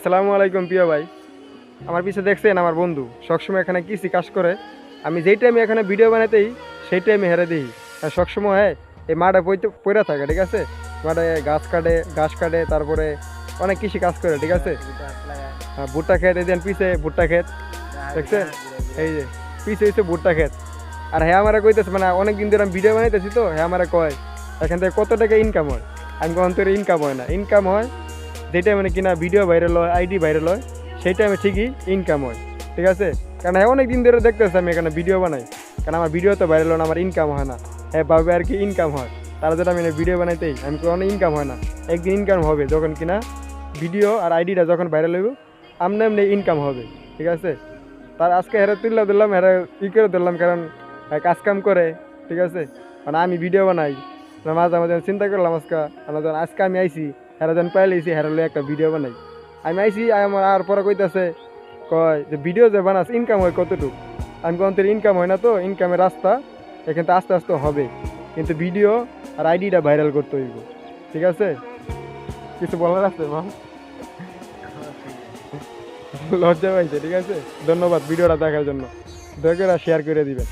আসসালামু আলাইকুম প্রিয় ভাই। আমার পিছে দেখছেন আমার বন্ধু সবসময় এখানে কৃষি কাজ করে। আমি যেই টাইমে এখানে ভিডিও বানাতেই সেই টাইমে হেরে দিই। আর সবসময় এই মাঠে পড়ে থাকে, ঠিক আছে। মাঠে ঘাস কাটে, তারপরে অনেক কৃষি কাজ করে, ঠিক আছে। ভুট্টা ক্ষেত, এই দেন পিছে ভুট্টা ক্ষেত দেখছেন, এই যে পিছে হচ্ছে ভুট্টা ক্ষেত। আর হ্যাঁ আমার কইতেছে, মানে অনেক দিন ধরে আমি ভিডিও বানাইতেছি, তো হ্যাঁ আমার কয় এখান থেকে কত টাকা ইনকাম হয়। আমি কখন তোর ইনকাম হয় না, ইনকাম হয় যেটা মানে কিনা ভিডিও ভাইরাল হয়, আইডি ভাইরাল হয়, সেই টাইমে ঠিকই ইনকাম হয়, ঠিক আছে। কারণ হ্যাঁ অনেক দিন ধরে দেখতেছে আমি এখানে ভিডিও বানাই, কারণ আমার ভিডিও তো ভাইরাল হয় না, আমার ইনকাম হয় না। হ্যাঁ ভাবে আর কি ইনকাম হয়, তারা যেটা আমি ভিডিও বানাইতেই আমি কোনো ইনকাম হয় না। একদিন ইনকাম হবে যখন কিনা ভিডিও আর আইডিটা যখন ভাইরাল হইব, আমনে এমনি ইনকাম হবে, ঠিক আছে। তার আজকে হেরে তুললে দিলাম, হেরে ই করে দিলাম, কারণ কাজ কাম করে, ঠিক আছে। মানে আমি ভিডিও বানাই, মাঝে মাঝে চিন্তা করলাম আজকে আমি আইছি হেরা যেন পাইলেছি, হেরালে একটা ভিডিও বানাই। আমি আইছি আমার আর পরে কইতাছে, কয় যে ভিডিও যে বানাস ইনকাম হয় কতটুকু। আমি কোন ইনকাম হয় না, তো ইনকামের রাস্তা এখান থেকে আস্তে আস্তে হবে, কিন্তু ভিডিও আর আইডিটা ভাইরাল করতে হইব, ঠিক আছে। কিছু বলার আছে মা? লজ্জা পাইছে, ঠিক আছে। ধন্যবাদ ভিডিওটা দেখার জন্য, দয়া করে শেয়ার করে দিবেন।